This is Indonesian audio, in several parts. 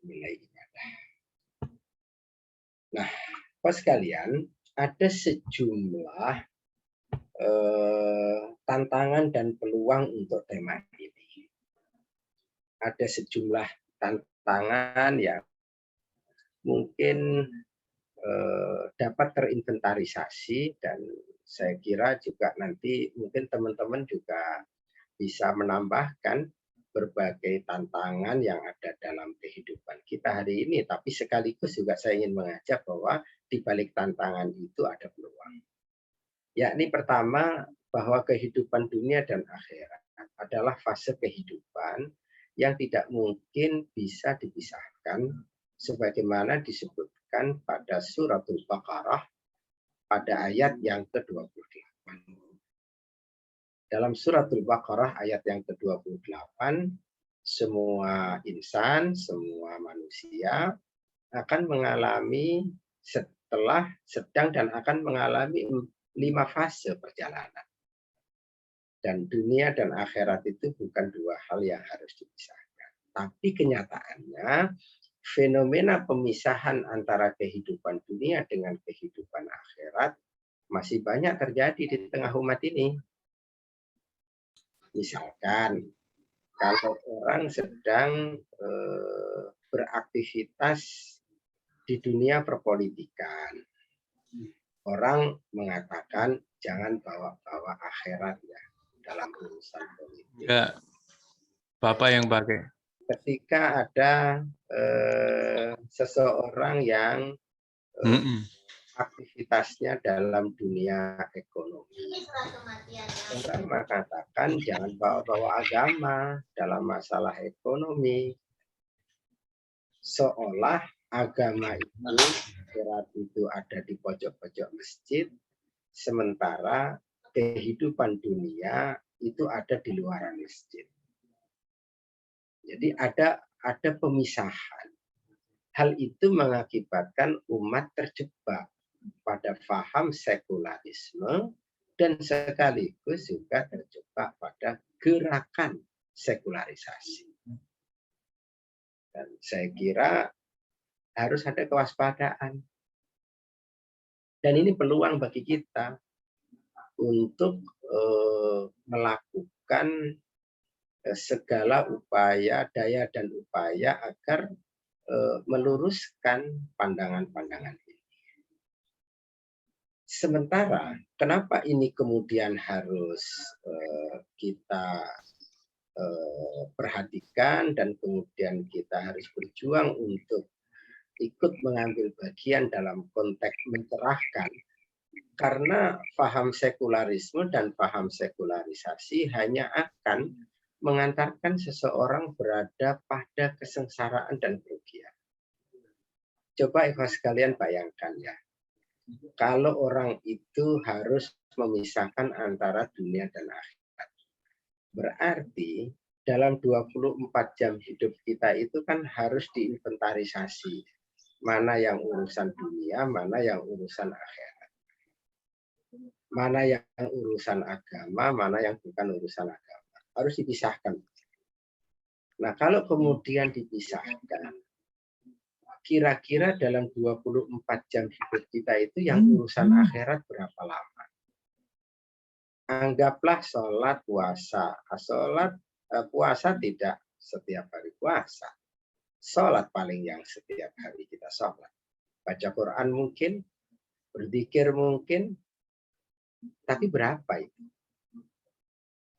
nilai ibadah. Nah, Bapak sekalian, ada sejumlah tantangan dan peluang untuk tema ini. Ada sejumlah tantangan yang mungkin dapat terinventarisasi, dan saya kira juga nanti mungkin teman-teman juga bisa menambahkan berbagai tantangan yang ada dalam kehidupan kita hari ini. Tapi sekaligus juga saya ingin mengajak bahwa di balik tantangan itu ada peluang. Yakni pertama, bahwa kehidupan dunia dan akhirat adalah fase kehidupan yang tidak mungkin bisa dipisahkan sebagaimana disebutkan pada suratul Baqarah pada ayat yang ke-28. Dalam suratul Baqarah ayat yang ke-28, semua insan, semua manusia akan mengalami sedang dan akan mengalami 5 fase perjalanan. Dan dunia dan akhirat itu bukan dua hal yang harus dipisahkan. Tapi kenyataannya, fenomena pemisahan antara kehidupan dunia dengan kehidupan akhirat masih banyak terjadi di tengah umat ini. Misalkan, kalau orang sedang beraktivitas di dunia perpolitikan, orang mengatakan jangan bawa-bawa akhirat ya dalam urusan politik. Ya, Bapak yang pakai. Ketika ada seseorang yang aktivitasnya dalam dunia ekonomi, orang mengatakan jangan bawa-bawa agama dalam masalah ekonomi. Seolah agama itu ada di pojok-pojok masjid, sementara kehidupan dunia itu ada di luar masjid. Jadi ada pemisahan. Hal itu mengakibatkan umat terjebak pada faham sekularisme dan sekaligus juga terjebak pada gerakan sekularisasi. Dan saya kira harus ada kewaspadaan. Dan ini peluang bagi kita untuk melakukan segala upaya, daya dan upaya agar meluruskan pandangan-pandangan ini. Sementara, kenapa ini kemudian harus kita perhatikan dan kemudian kita harus berjuang untuk ikut mengambil bagian dalam konteks mencerahkan? Karena paham sekularisme dan paham sekularisasi hanya akan mengantarkan seseorang berada pada kesengsaraan dan kerugian. Coba ikhwan sekalian bayangkan ya, kalau orang itu harus memisahkan antara dunia dan akhirat, berarti dalam 24 jam hidup kita itu kan harus diinventarisasi. Mana yang urusan dunia, mana yang urusan akhirat. Mana yang urusan agama, mana yang bukan urusan agama. Harus dipisahkan. Nah, kalau kemudian dipisahkan, kira-kira dalam 24 jam hidup kita itu yang urusan akhirat berapa lama? Anggaplah sholat puasa. Puasa tidak setiap hari puasa. Sholat paling yang setiap hari kita sholat. Baca Quran mungkin, berzikir mungkin, tapi berapa itu?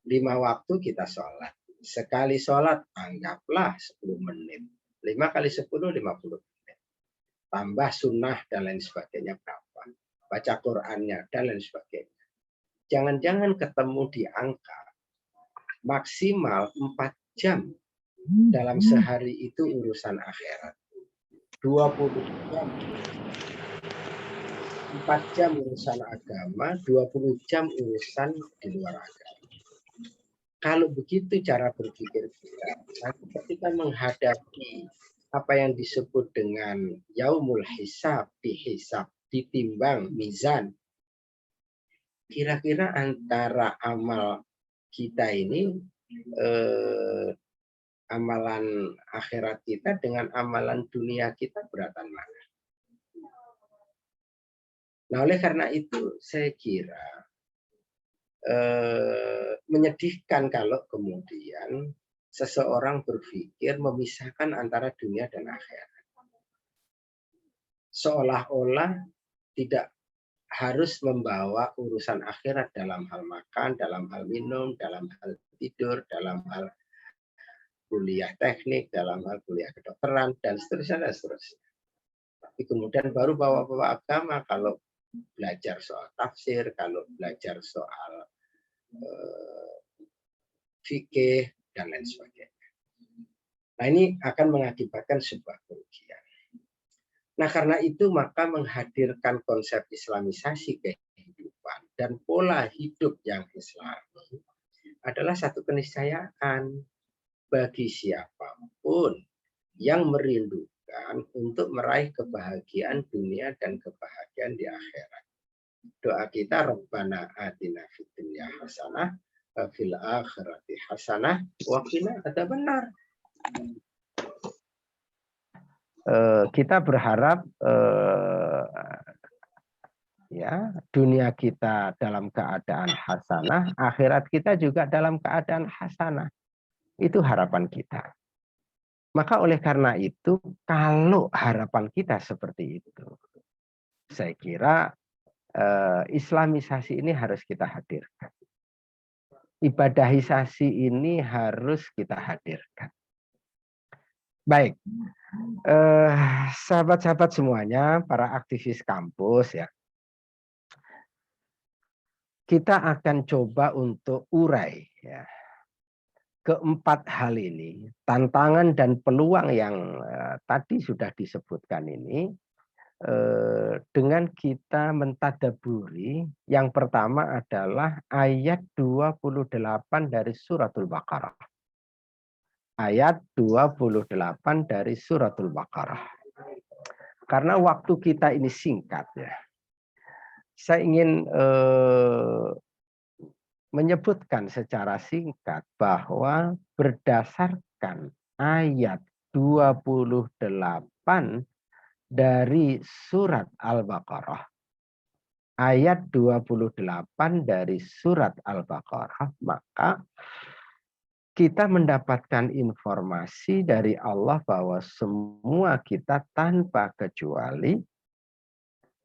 5 waktu kita sholat. Sekali sholat, anggaplah 10 menit. 5 kali 10, 50 menit. Tambah sunnah dan lain sebagainya berapa? Baca Qurannya dan lain sebagainya. Jangan-jangan ketemu di angka maksimal 4 jam dalam sehari itu urusan akhirat. 20 jam. 4 jam urusan agama, 20 jam urusan di luar agama. Kalau begitu cara berpikir kita, nanti ketika menghadapi apa yang disebut dengan yaumul hisab, dihisab, ditimbang, mizan, kira-kira antara amal kita ini amalan akhirat kita dengan amalan dunia kita beratan mana. Nah, oleh karena itu saya kira menyedihkan kalau kemudian seseorang berpikir memisahkan antara dunia dan akhirat. Seolah-olah tidak harus membawa urusan akhirat dalam hal makan, dalam hal minum, dalam hal tidur, dalam hal kuliah teknik, dalam hal kuliah kedokteran, dan seterusnya, dan seterusnya. Tapi kemudian baru bawa-bawa agama kalau belajar soal tafsir, kalau belajar soal fikih, dan lain sebagainya. Nah, ini akan mengakibatkan sebuah kerugian. Nah, karena itu maka menghadirkan konsep Islamisasi kehidupan dan pola hidup yang Islami adalah satu keniscayaan bagi siapapun yang merindukan untuk meraih kebahagiaan dunia dan kebahagiaan di akhirat. Doa kita, Rabbana atina fid dunya hasanah wa fil akhirati hasanah wa qina adzabannar. Kita berharap ya dunia kita dalam keadaan hasanah, akhirat kita juga dalam keadaan hasanah. Itu harapan kita. Maka oleh karena itu, kalau harapan kita seperti itu, saya kira Islamisasi ini harus kita hadirkan. Ibadahisasi ini harus kita hadirkan. Baik, sahabat-sahabat semuanya, para aktivis kampus ya, kita akan coba untuk urai ya, keempat hal ini, tantangan dan peluang yang tadi sudah disebutkan ini, dengan kita mentadaburi. Yang pertama adalah ayat 28 dari suratul Baqarah. Ayat 28 dari suratul Baqarah. Karena waktu kita ini singkat ya. Saya ingin menyebutkan secara singkat bahwa berdasarkan ayat 28 dari surat Al-Baqarah. Ayat 28 dari surat Al-Baqarah, maka kita mendapatkan informasi dari Allah bahwa semua kita tanpa kecuali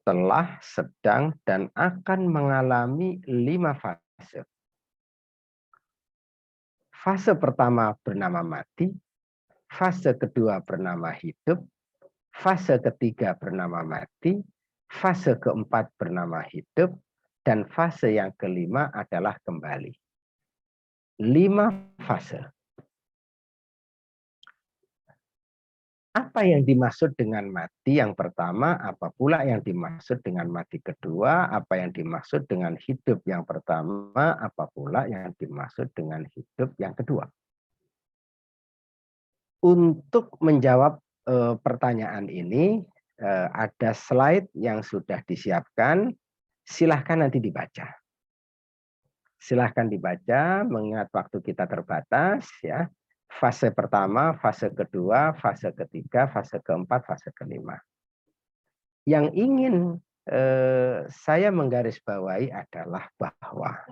telah, sedang, dan akan mengalami 5 fase. Fase pertama bernama mati, fase kedua bernama hidup, fase ketiga bernama mati, fase keempat bernama hidup, dan fase yang kelima adalah kembali. 5 fase. Apa yang dimaksud dengan mati yang pertama? Apa pula yang dimaksud dengan mati kedua? Apa yang dimaksud dengan hidup yang pertama? Apa pula yang dimaksud dengan hidup yang kedua? Untuk menjawab pertanyaan ini, ada slide yang sudah disiapkan. Silahkan nanti dibaca. Silahkan dibaca, mengingat waktu kita terbatas ya. Fase pertama, fase kedua, fase ketiga, fase keempat, fase kelima. Yang ingin saya menggarisbawahi adalah bahwa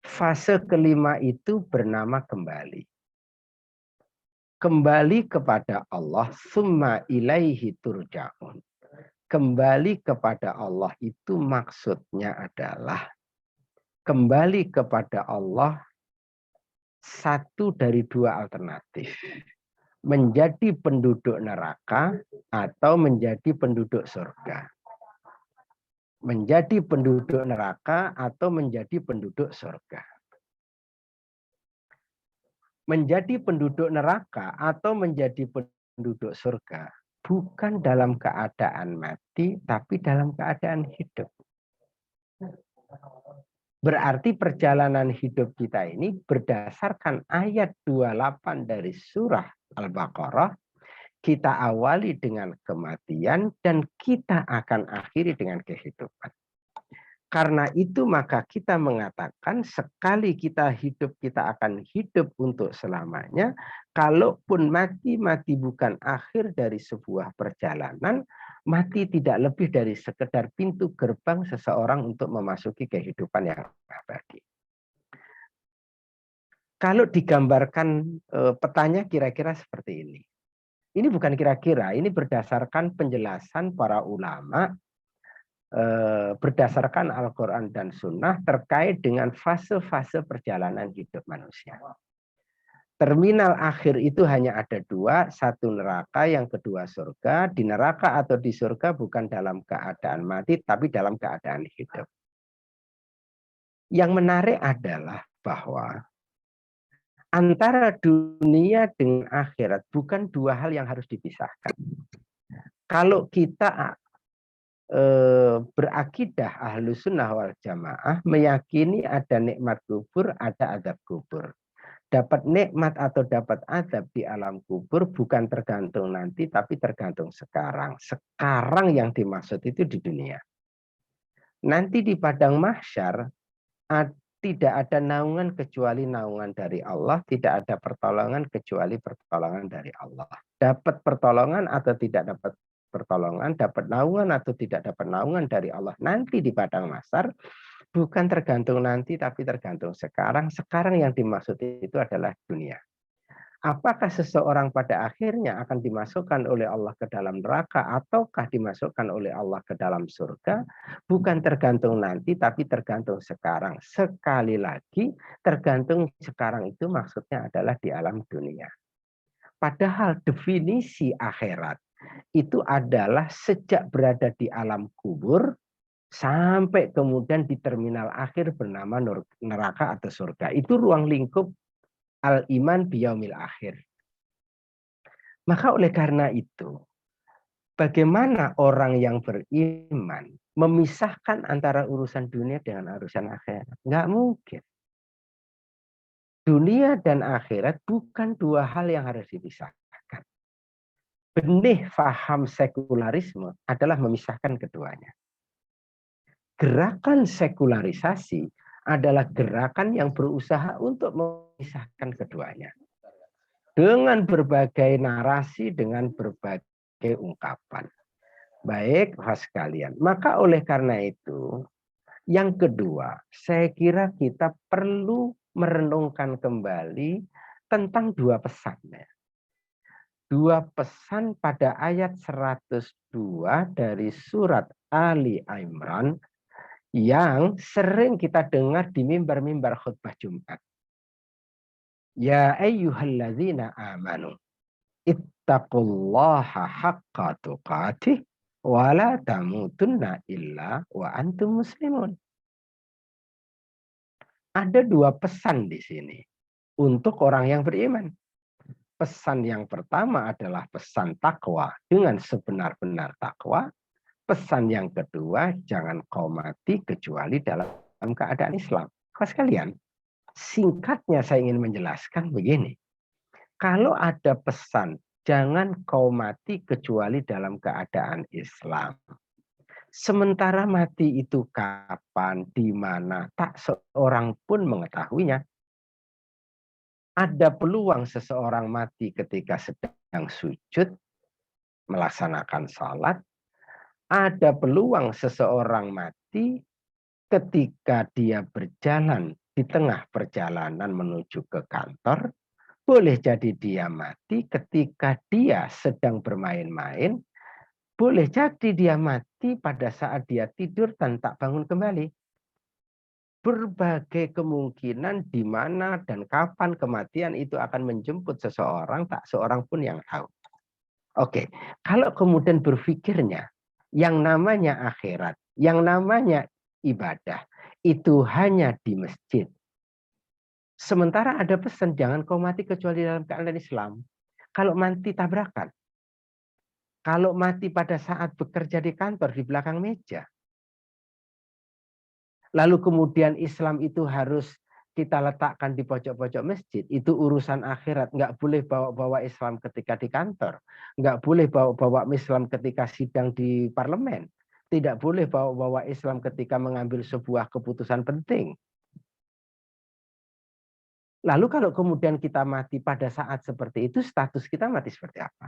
fase kelima itu bernama kembali. Kembali kepada Allah, summa ilaihi turja'un. Kembali kepada Allah itu maksudnya adalah kembali kepada Allah satu dari 2 alternatif. Menjadi penduduk neraka atau menjadi penduduk surga. Menjadi penduduk neraka atau menjadi penduduk surga. Menjadi penduduk neraka atau menjadi penduduk surga bukan dalam keadaan mati, tapi dalam keadaan hidup. Berarti perjalanan hidup kita ini berdasarkan ayat 28 dari surah Al-Baqarah, kita awali dengan kematian dan kita akan akhiri dengan kehidupan. Karena itu maka kita mengatakan sekali kita hidup, kita akan hidup untuk selamanya. Kalaupun mati, mati bukan akhir dari sebuah perjalanan. Mati tidak lebih dari sekedar pintu gerbang seseorang untuk memasuki kehidupan yang abadi. Kalau digambarkan petanya kira-kira seperti ini. Ini bukan kira-kira, ini berdasarkan penjelasan para ulama, berdasarkan Al-Quran dan Sunnah terkait dengan fase-fase perjalanan hidup manusia. Terminal akhir itu hanya ada dua, satu neraka, yang kedua surga. Di neraka atau di surga bukan dalam keadaan mati, tapi dalam keadaan hidup. Yang menarik adalah bahwa antara dunia dengan akhirat bukan dua hal yang harus dipisahkan. Kalau kita berakidah Ahlus Sunnah wal Jamaah, meyakini ada nikmat kubur, ada azab kubur. Dapat nikmat atau dapat azab di alam kubur bukan tergantung nanti, tapi tergantung sekarang. Sekarang yang dimaksud itu di dunia. Nanti di padang mahsyar tidak ada naungan kecuali naungan dari Allah, tidak ada pertolongan kecuali pertolongan dari Allah. Dapat pertolongan atau tidak dapat pertolongan, dapat naungan atau tidak dapat naungan dari Allah nanti di padang mahsyar bukan tergantung nanti, tapi tergantung sekarang. Sekarang yang dimaksud itu adalah dunia. Apakah seseorang pada akhirnya akan dimasukkan oleh Allah ke dalam neraka ataukah dimasukkan oleh Allah ke dalam surga? Bukan tergantung nanti, tapi tergantung sekarang. Sekali lagi, tergantung sekarang itu maksudnya adalah di alam dunia. Padahal definisi akhirat itu adalah sejak berada di alam kubur, sampai kemudian di terminal akhir bernama neraka atau surga. Itu ruang lingkup al-iman biyaumil akhir. Maka oleh karena itu, bagaimana orang yang beriman memisahkan antara urusan dunia dengan urusan akhirat? Nggak mungkin. Dunia dan akhirat bukan dua hal yang harus dipisahkan. Benih faham sekularisme adalah memisahkan keduanya. Gerakan sekularisasi adalah gerakan yang berusaha untuk memisahkan keduanya. Dengan berbagai narasi, dengan berbagai ungkapan. Baik, sekalian. Maka oleh karena itu, yang kedua, saya kira kita perlu merenungkan kembali tentang dua pesan. Dua pesan pada ayat 102 dari surat Ali Imran yang sering kita dengar di mimbar-mimbar khutbah Jumat. Ya ayyuhalladzina amanu ittaqullaha haqqa tuqatih wa la tamutunna illa wa antum muslimun. Ada dua pesan di sini untuk orang yang beriman. Pesan yang pertama adalah pesan takwa dengan sebenar-benar takwa. Pesan yang kedua, jangan kau mati kecuali dalam keadaan Islam. Kawan sekalian, singkatnya saya ingin menjelaskan begini. Kalau ada pesan, jangan kau mati kecuali dalam keadaan Islam. Sementara mati itu kapan, di mana, tak seorang pun mengetahuinya. Ada peluang seseorang mati ketika sedang sujud, melaksanakan salat. Ada peluang seseorang mati ketika dia berjalan di tengah perjalanan menuju ke kantor. Boleh jadi dia mati ketika dia sedang bermain-main. Boleh jadi dia mati pada saat dia tidur dan tak bangun kembali. Berbagai kemungkinan di mana dan kapan kematian itu akan menjemput seseorang, tak seorang pun yang tahu. Oke, kalau kemudian berpikirnya yang namanya akhirat, yang namanya ibadah, itu hanya di masjid. Sementara ada pesan, jangan kau mati kecuali dalam keadaan Islam. Kalau mati tabrakan, kalau mati pada saat bekerja di kantor, di belakang meja, lalu kemudian Islam itu harus kita letakkan di pojok-pojok masjid, itu urusan akhirat. Nggak boleh bawa-bawa Islam ketika di kantor. Nggak boleh bawa-bawa Islam ketika sidang di parlemen. Tidak boleh bawa-bawa Islam ketika mengambil sebuah keputusan penting. Lalu kalau kemudian kita mati pada saat seperti itu, status kita mati seperti apa?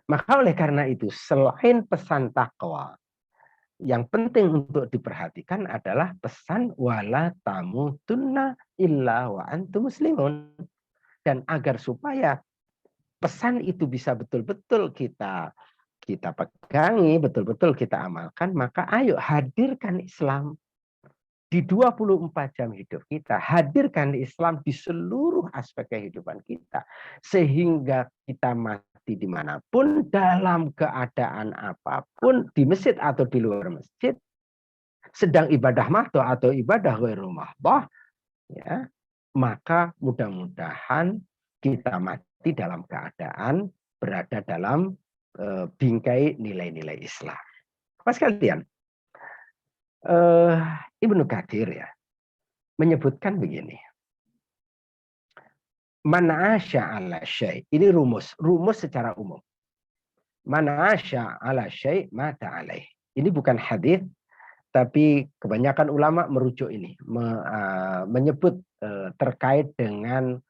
Maka oleh karena itu, selain pesan takwa, yang penting untuk diperhatikan adalah pesan wala tamutunna illa wa antum muslimun. Dan agar supaya pesan itu bisa betul-betul kita pegangi, betul-betul kita amalkan, maka ayo hadirkan Islam di 24 jam hidup kita. Hadirkan Islam di seluruh aspek kehidupan kita. Sehingga kita mati dimanapun, dalam keadaan apapun, di masjid atau di luar masjid, sedang ibadah mahdoh atau ibadah ghairu mahdoh, ya, maka mudah-mudahan kita mati dalam keadaan berada dalam bingkai nilai-nilai Islam. Mas kalian, Ibnu Katsir ya menyebutkan begini. Man asya ala syai. Ini rumus secara umum. Man asya ala syai mata alaih. Ini bukan hadis, tapi kebanyakan ulama merujuk ini, menyebut terkait dengan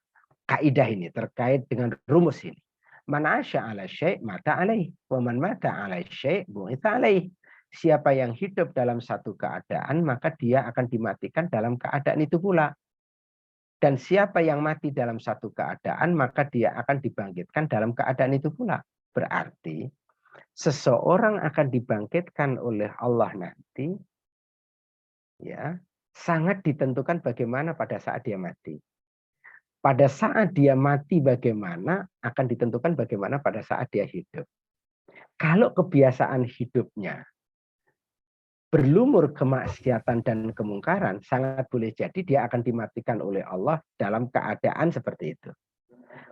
kaidah ini, terkait dengan rumus ini. Man asya ala syai mata alaih, wa man mata ala syai bu'itsa alaih. Siapa yang hidup dalam satu keadaan, maka dia akan dimatikan dalam keadaan itu pula. Dan siapa yang mati dalam satu keadaan, maka dia akan dibangkitkan dalam keadaan itu pula. Berarti seseorang akan dibangkitkan oleh Allah nanti, ya, sangat ditentukan bagaimana pada saat dia mati. Pada saat dia mati bagaimana akan ditentukan bagaimana pada saat dia hidup. Kalau kebiasaan hidupnya berlumur kemaksiatan dan kemungkaran, sangat boleh jadi dia akan dimatikan oleh Allah dalam keadaan seperti itu.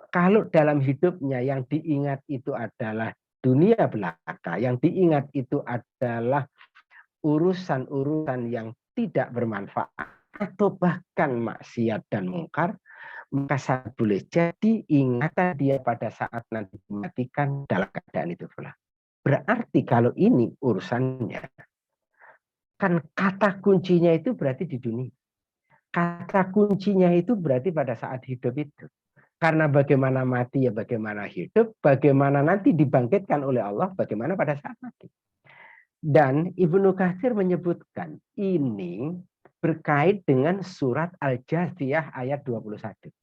Kalau dalam hidupnya yang diingat itu adalah dunia belaka, yang diingat itu adalah urusan-urusan yang tidak bermanfaat, atau bahkan maksiat dan mungkar, maka sangat boleh jadi ingatan dia pada saat nanti dimatikan dalam keadaan itu pula. Berarti kalau ini urusannya, kan kata kuncinya itu berarti di dunia. Kata kuncinya itu berarti pada saat hidup itu. Karena bagaimana mati ya bagaimana hidup, bagaimana nanti dibangkitkan oleh Allah, bagaimana pada saat mati. Dan Ibnu Katsir menyebutkan ini berkait dengan surat Al-Jathiyah ayat 21.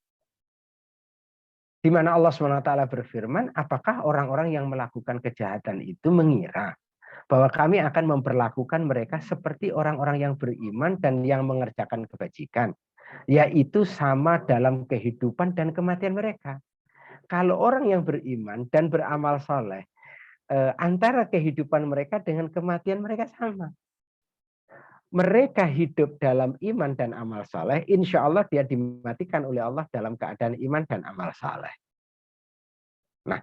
Di mana Allah SWT berfirman, apakah orang-orang yang melakukan kejahatan itu mengira bahwa kami akan memperlakukan mereka seperti orang-orang yang beriman dan yang mengerjakan kebajikan, yaitu sama dalam kehidupan dan kematian mereka. Kalau orang yang beriman dan beramal soleh, antara kehidupan mereka dengan kematian mereka sama. Mereka hidup dalam iman dan amal soleh, insya Allah dia dimatikan oleh Allah dalam keadaan iman dan amal soleh. Nah,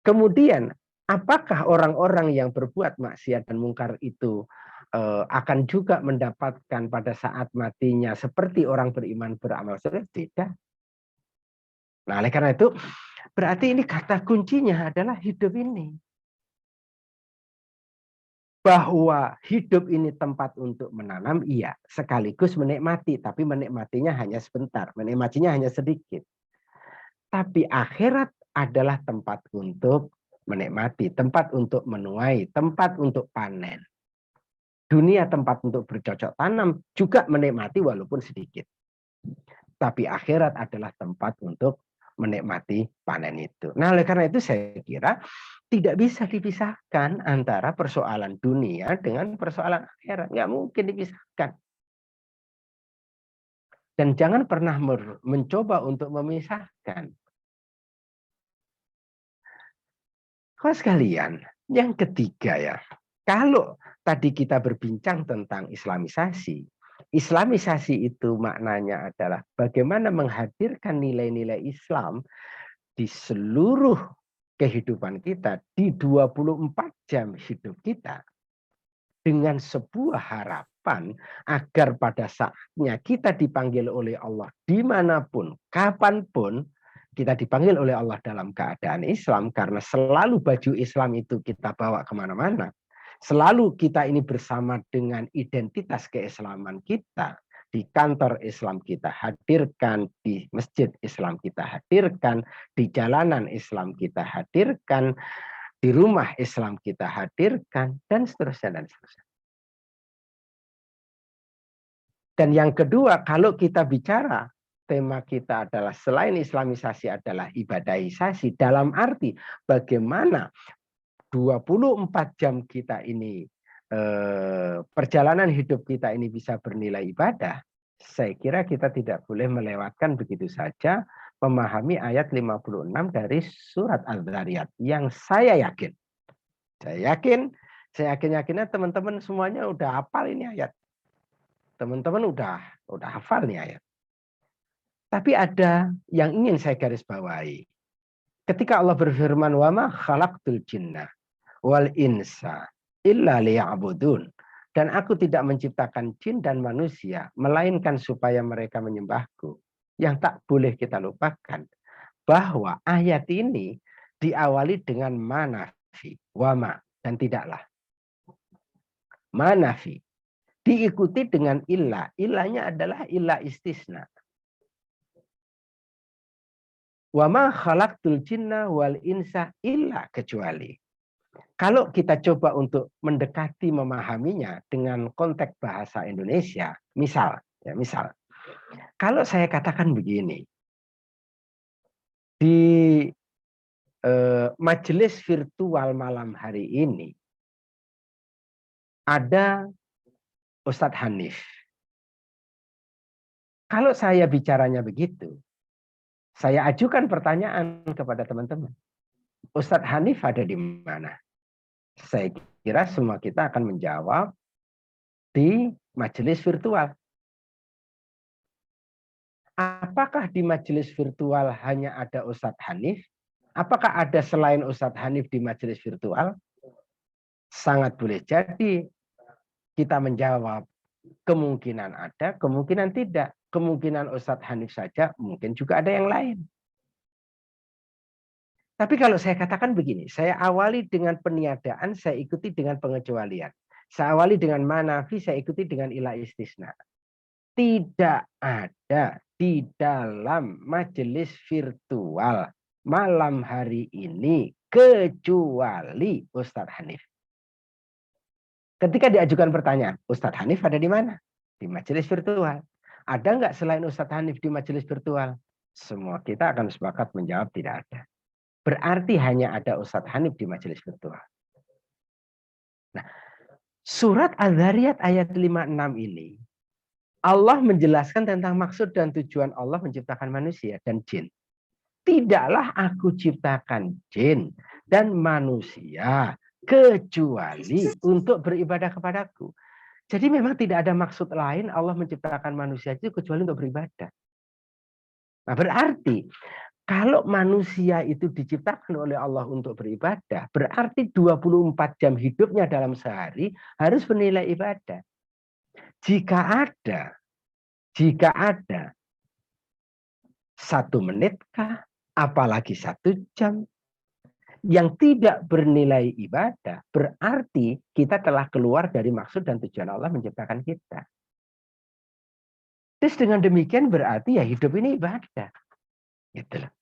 kemudian apakah orang-orang yang berbuat maksiat dan mungkar itu akan juga mendapatkan pada saat matinya seperti orang beriman beramal soleh? Tidak. Nah, oleh karena itu berarti ini kata kuncinya adalah hidup ini. Bahwa hidup ini tempat untuk menanam, iya. Sekaligus menikmati, tapi menikmatinya hanya sebentar. Menikmatinya hanya sedikit. Tapi akhirat adalah tempat untuk menikmati, tempat untuk menuai, tempat untuk panen. Dunia tempat untuk bercocok tanam, juga menikmati walaupun sedikit. Tapi akhirat adalah tempat untuk menikmati panen itu. Nah, oleh karena itu saya kira tidak bisa dipisahkan antara persoalan dunia dengan persoalan akhirat. Nggak mungkin dipisahkan. Dan jangan pernah mencoba untuk memisahkan. Kawan sekalian, yang ketiga ya, kalau tadi kita berbincang tentang Islamisasi, Islamisasi itu maknanya adalah bagaimana menghadirkan nilai-nilai Islam di seluruh kehidupan kita, di 24 jam hidup kita, dengan sebuah harapan agar pada saatnya kita dipanggil oleh Allah dimanapun, kapanpun, Kita dipanggil oleh Allah dalam keadaan Islam karena selalu baju Islam itu kita bawa kemana-mana. Selalu kita ini bersama dengan identitas keislaman kita. Di kantor Islam kita hadirkan, di masjid Islam kita hadirkan, di jalanan Islam kita hadirkan, di rumah Islam kita hadirkan, dan seterusnya, dan seterusnya. Dan yang kedua, kalau kita bicara, tema kita adalah selain islamisasi adalah ibadahisasi, dalam arti bagaimana 24 jam kita ini, perjalanan hidup kita ini bisa bernilai ibadah. Saya kira kita tidak boleh melewatkan begitu saja memahami ayat 56 dari surat Al-Dzariyat yang saya yakinnya teman-teman semuanya udah hafal ini ayat. Teman-teman udah hafal nih ayat. Tapi ada yang ingin saya garis bawahi. Ketika Allah berfirman, "Wa ma khalaqtul jinna wal insa illa liya'budun." Dan aku tidak menciptakan jin dan manusia melainkan supaya mereka menyembahku. Yang tak boleh kita lupakan bahwa ayat ini diawali dengan manafi, wama, dan tidaklah. Manafi diikuti dengan illah. Illahnya adalah illah istisna. Wa ma khalaqtul jinna wal insa illa, kecuali. Kalau kita coba untuk mendekati memahaminya dengan konteks bahasa Indonesia, misal, kalau saya katakan begini, di majelis virtual malam hari ini ada Ustadz Hanif. Kalau saya bicaranya begitu, saya ajukan pertanyaan kepada teman-teman. Ustadz Hanif ada di mana? Saya kira semua kita akan menjawab di majelis virtual. Apakah di majelis virtual hanya ada Ustadz Hanif? Apakah ada selain Ustadz Hanif di majelis virtual? Sangat boleh jadi kita menjawab kemungkinan ada, kemungkinan tidak. Kemungkinan Ustadz Hanif saja, mungkin juga ada yang lain. Tapi kalau saya katakan begini, saya awali dengan peniadaan, saya ikuti dengan pengecualian. Saya awali dengan manafi, saya ikuti dengan ilah istisna. Tidak ada di dalam majelis virtual malam hari ini kecuali Ustadz Hanif. Ketika diajukan pertanyaan, Ustadz Hanif ada di mana? Di majelis virtual. Ada nggak selain Ustadz Hanif di majelis virtual? Semua kita akan sepakat menjawab tidak ada. Berarti hanya ada Ustadz Hanif di majelis virtual. Nah, surat Al-Dzariyat ayat 56 ini, Allah menjelaskan tentang maksud dan tujuan Allah menciptakan manusia dan jin. Tidaklah aku ciptakan jin dan manusia kecuali untuk beribadah kepadaku. Jadi memang tidak ada maksud lain Allah menciptakan manusia itu kecuali untuk beribadah. Nah, berarti kalau manusia itu diciptakan oleh Allah untuk beribadah, berarti 24 jam hidupnya dalam sehari harus bernilai ibadah. Jika ada 1 menitkah, apalagi 1 jam, yang tidak bernilai ibadah, berarti kita telah keluar dari maksud dan tujuan Allah menciptakan kita. Terus dengan demikian berarti ya hidup ini ibadah. Gitu loh.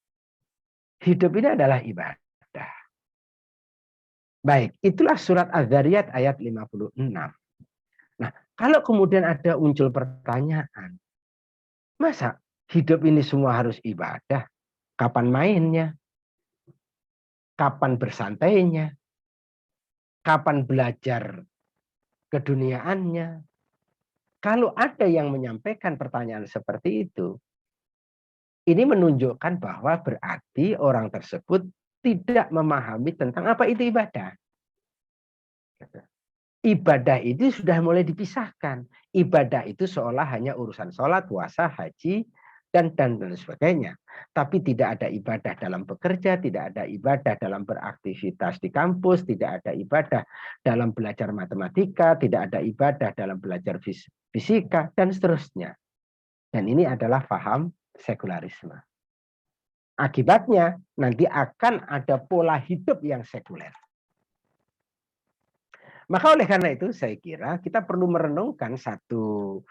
Hidup ini adalah ibadah. Baik, itulah surat Az-Dzariyat ayat 56. Nah, kalau kemudian ada muncul pertanyaan, masa hidup ini semua harus ibadah? Kapan mainnya? Kapan bersantainya? Kapan belajar keduniaannya? Kalau ada yang menyampaikan pertanyaan seperti itu, ini menunjukkan bahwa berarti orang tersebut tidak memahami tentang apa itu ibadah. Ibadah itu sudah mulai dipisahkan. Ibadah itu seolah hanya urusan sholat, puasa, haji, dan sebagainya. Tapi tidak ada ibadah dalam bekerja, tidak ada ibadah dalam beraktivitas di kampus, tidak ada ibadah dalam belajar matematika, tidak ada ibadah dalam belajar fisika, dan seterusnya. Dan ini adalah paham sekularisme. Akibatnya nanti akan ada pola hidup yang sekuler. Maka oleh karena itu saya kira kita perlu merenungkan satu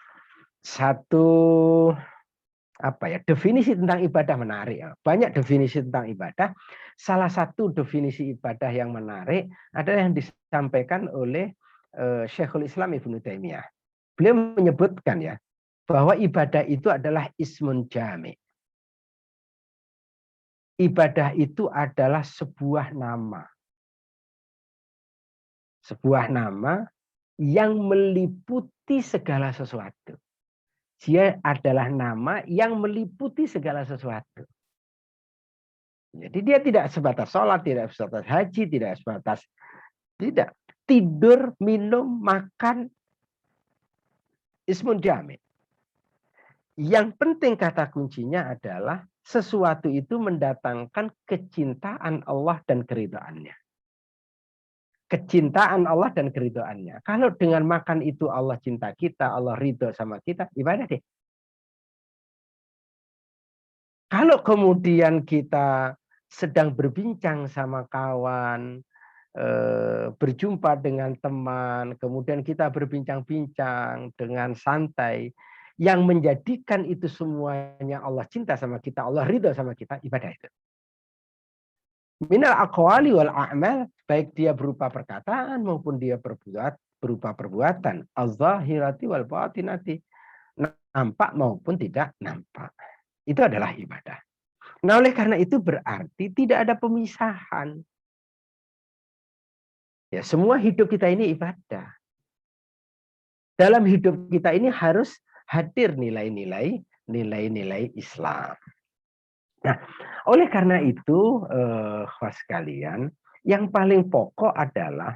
definisi tentang ibadah menarik. Banyak definisi tentang ibadah. Salah satu definisi ibadah yang menarik adalah yang disampaikan oleh Syekhul Islam Ibnu Taimiyah. Beliau menyebutkan ya bahwa ibadah itu adalah ismun jami'. Ibadah itu adalah sebuah nama. Sebuah nama yang meliputi segala sesuatu. Dia adalah nama yang meliputi segala sesuatu. Jadi dia tidak sebatas sholat, tidak sebatas haji, tidak. Tidur, minum, makan, ismun jami'. Yang penting kata kuncinya adalah sesuatu itu mendatangkan kecintaan Allah dan keridhaannya. Kecintaan Allah dan keridhaannya. Kalau dengan makan itu Allah cinta kita, Allah ridho sama kita, ibadah deh. Kalau kemudian kita sedang berbincang sama kawan, berjumpa dengan teman, kemudian kita berbincang-bincang dengan santai, yang menjadikan itu semuanya Allah cinta sama kita, Allah ridho sama kita, ibadah itu. Minal aqwali wal a'mal, baik dia berupa perkataan maupun dia berupa perbuatan, az-zahirati wal batinati, nampak maupun tidak nampak. Itu adalah ibadah. Nah, oleh karena itu berarti tidak ada pemisahan. Ya, semua hidup kita ini ibadah. Dalam hidup kita ini harus hadir nilai-nilai Islam. Nah, oleh karena itu, khas sekalian, yang paling pokok adalah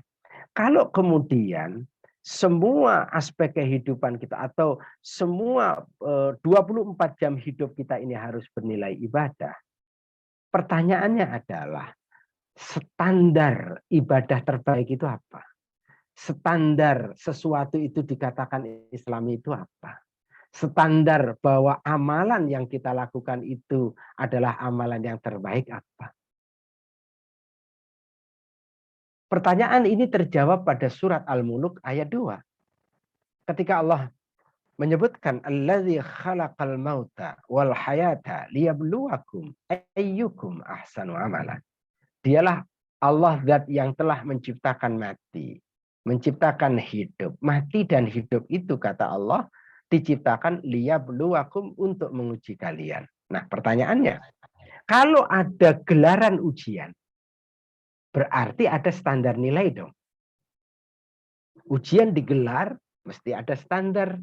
kalau kemudian semua aspek kehidupan kita atau semua 24 jam hidup kita ini harus bernilai ibadah. Pertanyaannya adalah standar ibadah terbaik itu apa? Standar sesuatu itu dikatakan Islami itu apa? Standar bahwa amalan yang kita lakukan itu adalah amalan yang terbaik apa? Pertanyaan ini terjawab pada surat Al-Mulk ayat 2. Ketika Allah menyebutkan allazi khalaqal mauta wal hayata liyabluwakum ayyukum ahsanu amala. Dialah Allah zat yang telah menciptakan mati, menciptakan hidup. Mati dan hidup itu kata Allah diciptakan liyabluwakum untuk menguji kalian. Nah, pertanyaannya, kalau ada gelaran ujian, berarti ada standar nilai dong. Ujian digelar mesti ada standar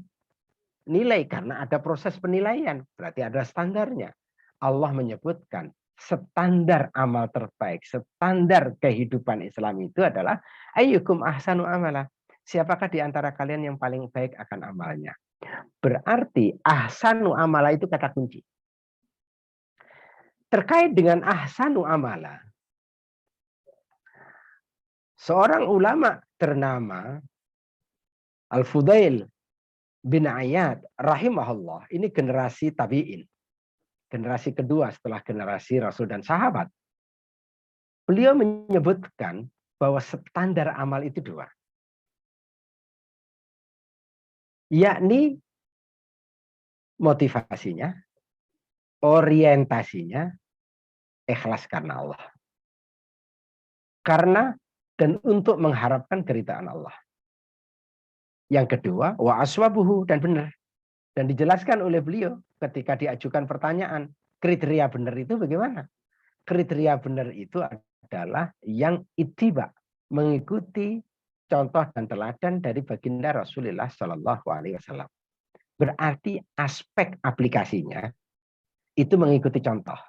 nilai karena ada proses penilaian, berarti ada standarnya. Allah menyebutkan standar amal terbaik, standar kehidupan Islam itu adalah ayyukum ahsanu amala. Siapakah di antara kalian yang paling baik akan amalnya? Berarti ahsanu amala itu kata kunci. Terkait dengan ahsanu amala, seorang ulama ternama Al-Fudail bin Iyad rahimahullah, ini generasi tabi'in. Generasi kedua setelah generasi Rasul dan sahabat. Beliau menyebutkan bahwa standar amal itu dua. Yakni motivasinya, orientasinya, ikhlas karena Allah. Karena dan untuk mengharapkan keridhaan Allah. Yang kedua, wa aswabuhu, dan benar. Dan dijelaskan oleh beliau ketika diajukan pertanyaan, kriteria benar itu bagaimana? Kriteria benar itu adalah yang ittiba, mengikuti contoh dan teladan dari baginda Rasulullah Shallallahu Alaihi Wasallam. Berarti aspek aplikasinya itu mengikuti contoh,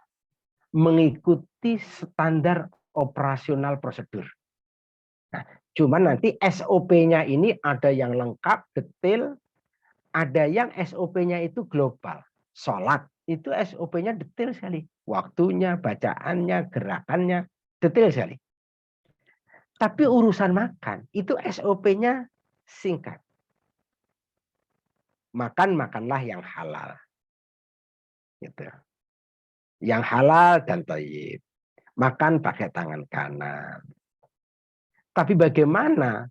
mengikuti standar operasional prosedur. Nah, cuman nanti SOP-nya ini ada yang lengkap, detail, ada yang SOP-nya itu global. Sholat itu SOP-nya detail sekali. Waktunya, bacaannya, gerakannya, detail sekali. Tapi urusan makan, itu SOP-nya singkat. Makanlah yang halal. Gitu. yang halal dan thayyib. Makan pakai tangan kanan. Tapi bagaimana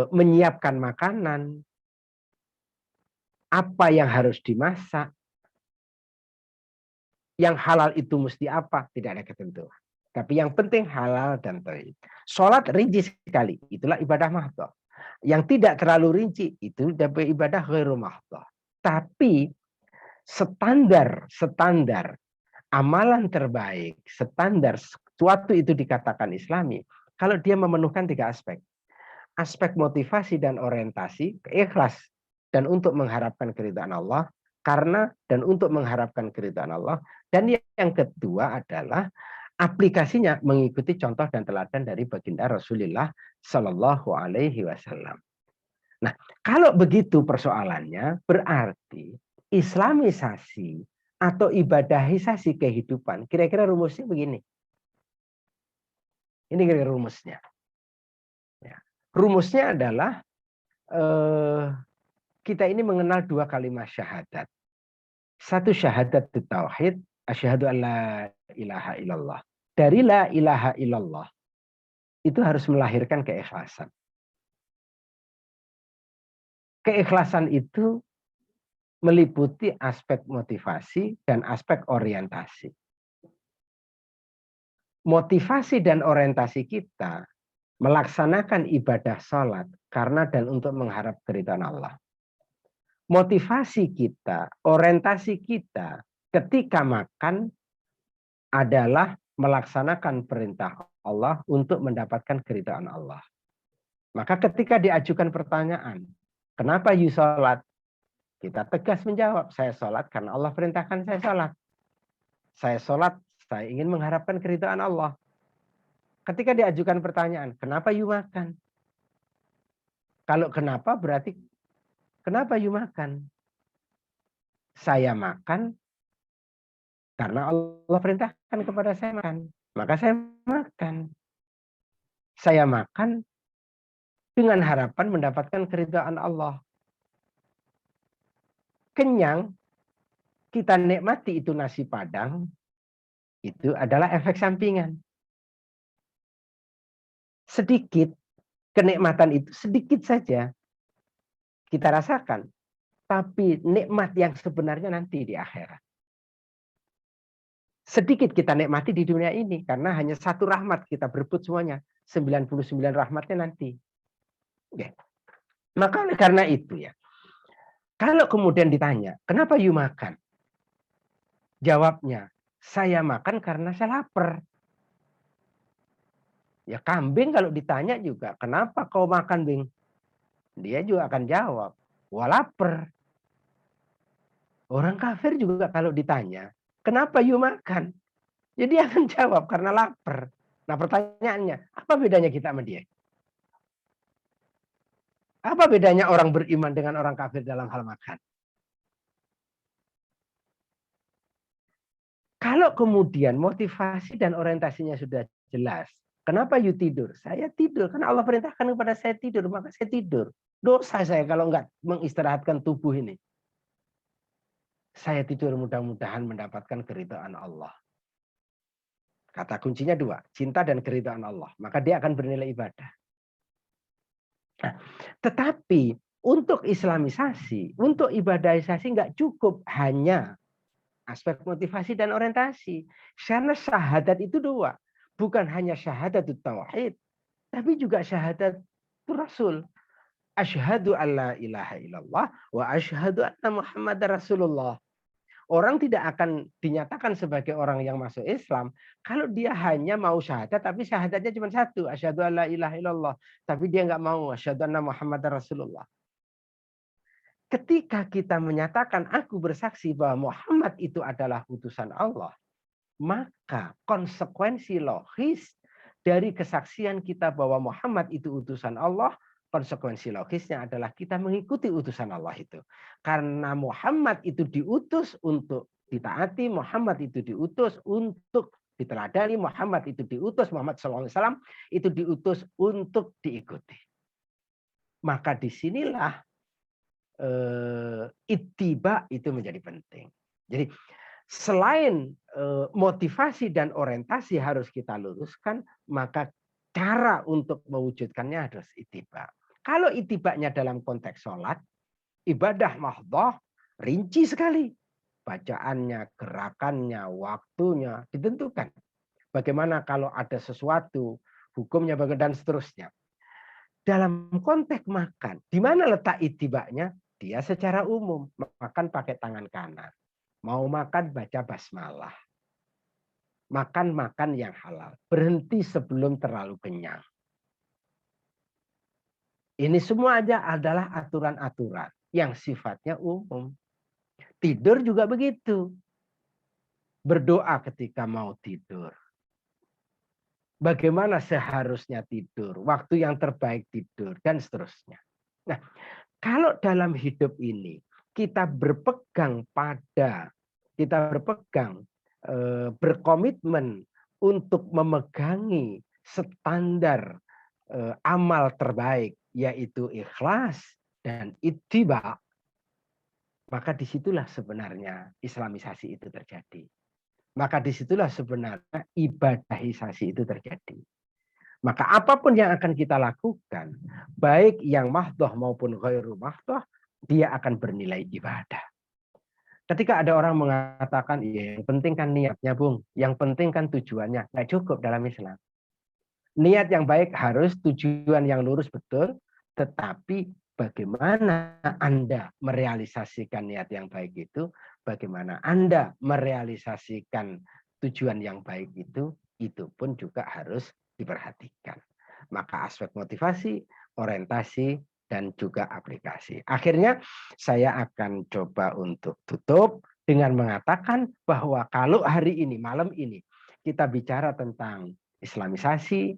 menyiapkan makanan? Apa yang harus dimasak? Yang halal itu mesti apa? Tidak ada ketentuan. Tapi yang penting halal dan thayyib. Sholat rinci sekali. Itulah ibadah mahdhah. Yang tidak terlalu rinci, itu ibadah ghairu mahdhah. Tapi standar amalan terbaik, standar sesuatu itu dikatakan Islami, kalau dia memenuhkan 3 aspek. Aspek motivasi dan orientasi, ikhlas dan untuk mengharapkan keridhaan Allah, karena dan untuk mengharapkan keridhaan Allah, dan yang kedua adalah aplikasinya mengikuti contoh dan teladan dari baginda Rasulullah Shallallahu Alaihi Wasallam. Nah, kalau begitu persoalannya, berarti Islamisasi atau ibadahisasi kehidupan, kira-kira rumusnya begini. Ini kira-kira rumusnya. Ya. Rumusnya adalah kita ini mengenal 2 kalimat syahadat. Satu syahadat tauhid, asyhadu an la ilaha illallah. Dari la ilaha illallah itu harus melahirkan keikhlasan. Keikhlasan itu meliputi aspek motivasi dan aspek orientasi. Motivasi dan orientasi kita melaksanakan ibadah sholat karena dan untuk mengharap keridhaan Allah. Motivasi kita, orientasi kita ketika makan adalah melaksanakan perintah Allah untuk mendapatkan keridhaan Allah. Maka ketika diajukan pertanyaan, kenapa you sholat? Kita tegas menjawab, saya sholat karena Allah perintahkan saya sholat. Saya sholat, saya ingin mengharapkan keridhaan Allah. Ketika diajukan pertanyaan, kenapa you makan? Kalau kenapa berarti kenapa you makan? Saya makan karena Allah perintahkan kepada saya makan. Maka saya makan. Saya makan dengan harapan mendapatkan keridhaan Allah. Kenyang, kita nikmati itu nasi padang, itu adalah efek sampingan. Sedikit, kenikmatan itu sedikit saja kita rasakan. Tapi nikmat yang sebenarnya nanti di akhirat. Sedikit kita nikmati di dunia ini. Karena hanya 1 rahmat kita berebut semuanya. 99 rahmatnya nanti. Oke. Maka karena itu ya. Kalau kemudian ditanya, kenapa you makan? Jawabnya, saya makan karena saya lapar. Ya kambing kalau ditanya juga, kenapa kau makan, Bing? Dia juga akan jawab, wah lapar. Orang kafir juga kalau ditanya, kenapa you makan? Jadi dia akan jawab karena lapar. Nah pertanyaannya, apa bedanya kita sama dia? Apa bedanya orang beriman dengan orang kafir dalam hal makan? Kalau kemudian motivasi dan orientasinya sudah jelas, kenapa you tidur? Saya tidur karena Allah perintahkan kepada saya tidur, maka saya tidur. Dosa saya kalau enggak mengistirahatkan tubuh ini. Saya tidur mudah-mudahan mendapatkan keridhaan Allah. Kata kuncinya 2, cinta dan keridhaan Allah. Maka dia akan bernilai ibadah. Nah, tetapi untuk islamisasi, untuk ibadahisasi enggak cukup hanya aspek motivasi dan orientasi. Karena syahadat itu 2. Bukan hanya syahadat tauhid, tapi juga syahadat Rasul. Asyhadu an la ilaha illallah wa asyhadu anna Muhammadar Rasulullah. Orang tidak akan dinyatakan sebagai orang yang masuk Islam kalau dia hanya mau syahadat tapi syahadatnya cuma 1, asyhadu an la ilaha illallah, tapi dia enggak mau asyhadu anna Muhammadar Rasulullah. Ketika kita menyatakan aku bersaksi bahwa Muhammad itu adalah utusan Allah, maka konsekuensi logis dari kesaksian kita bahwa Muhammad itu utusan Allah, konsekuensi logisnya adalah kita mengikuti utusan Allah itu. Karena Muhammad itu diutus untuk ditaati, Muhammad itu diutus untuk diteladani, Muhammad itu diutus, Muhammad SAW itu diutus untuk diikuti. Maka disinilah ittiba itu menjadi penting. Jadi Selain motivasi dan orientasi harus kita luruskan, maka cara untuk mewujudkannya harus ittiba. Kalau ittibanya dalam konteks sholat, ibadah mahdhah rinci sekali. Bacaannya, gerakannya, waktunya ditentukan. Bagaimana kalau ada sesuatu, hukumnya dan seterusnya. Dalam konteks makan, di mana letak ittibanya? Dia secara umum makan pakai tangan kanan. Mau makan baca basmalah. Makan yang halal. Berhenti sebelum terlalu kenyang. Ini semua aja adalah aturan-aturan yang sifatnya umum. Tidur juga begitu. Berdoa ketika mau tidur. Bagaimana seharusnya tidur, waktu yang terbaik tidur, dan seterusnya. Nah, kalau dalam hidup ini kita berpegang berkomitmen untuk memegangi standar amal terbaik, yaitu ikhlas dan ittiba, maka disitulah sebenarnya islamisasi itu terjadi. Maka disitulah sebenarnya ibadahisasi itu terjadi. Maka apapun yang akan kita lakukan, baik yang mahdhah maupun ghairu mahdhah, dia akan bernilai ibadah. Ketika ada orang mengatakan, ya, yang penting kan niatnya, Bung. Yang penting kan tujuannya. Nggak cukup dalam Islam. Niat yang baik harus tujuan yang lurus betul, tetapi bagaimana Anda merealisasikan niat yang baik itu, bagaimana Anda merealisasikan tujuan yang baik itu pun juga harus diperhatikan. Maka aspek motivasi, orientasi, dan juga aplikasi. Akhirnya saya akan coba untuk tutup dengan mengatakan bahwa kalau hari ini, malam ini, kita bicara tentang islamisasi,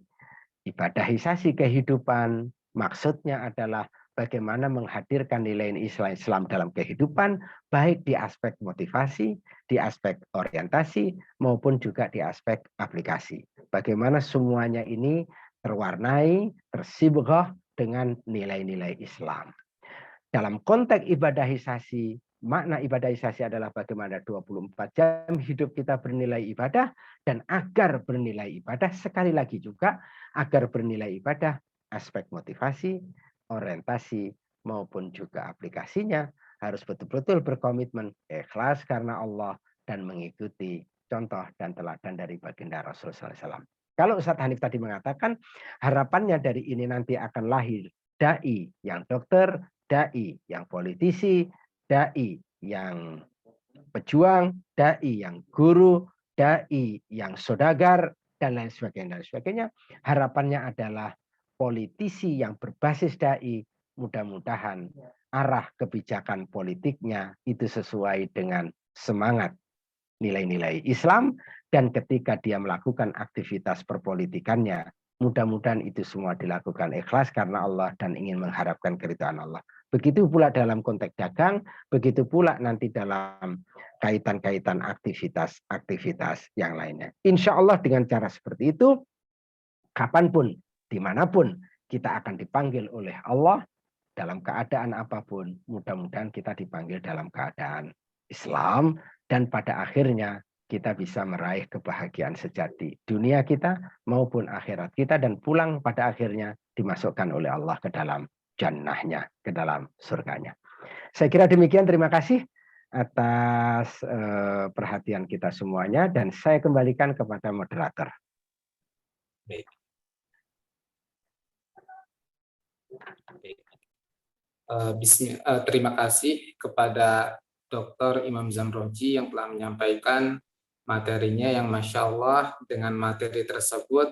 ibadahisasi kehidupan, maksudnya adalah bagaimana menghadirkan nilai Islam dalam kehidupan, baik di aspek motivasi, di aspek orientasi, maupun juga di aspek aplikasi. Bagaimana semuanya ini terwarnai, tersibghah dengan nilai-nilai Islam. Dalam konteks ibadahisasi, makna ibadahisasi adalah bagaimana 24 jam hidup kita bernilai ibadah, dan agar bernilai ibadah, sekali lagi juga, agar bernilai ibadah, aspek motivasi, orientasi, maupun juga aplikasinya harus betul-betul berkomitmen ikhlas karena Allah dan mengikuti contoh dan teladan dari baginda Rasulullah SAW. Kalau Ustadz Hanif tadi mengatakan harapannya dari ini nanti akan lahir dai yang dokter, dai yang politisi, dai yang pejuang, dai yang guru, dai yang saudagar, dan lain sebagainya. Harapannya adalah politisi yang berbasis dai, mudah-mudahan arah kebijakan politiknya itu sesuai dengan semangat nilai-nilai Islam, dan ketika dia melakukan aktivitas perpolitikannya, mudah-mudahan itu semua dilakukan ikhlas karena Allah dan ingin mengharapkan keridhaan Allah. Begitu pula dalam konteks dagang, begitu pula nanti dalam kaitan-kaitan aktivitas yang lainnya. Insya Allah dengan cara seperti itu, kapanpun, dimanapun, kita akan dipanggil oleh Allah dalam keadaan apapun. Mudah-mudahan kita dipanggil dalam keadaan Islam, dan pada akhirnya kita bisa meraih kebahagiaan sejati dunia kita maupun akhirat kita, dan pulang pada akhirnya dimasukkan oleh Allah ke dalam jannahnya, ke dalam surganya. Saya kira demikian, terima kasih atas perhatian kita semuanya, dan saya kembalikan kepada moderator. Baik. Terima kasih kepada Dr. Imam Zamroji yang telah menyampaikan materinya yang Masya Allah. Dengan materi tersebut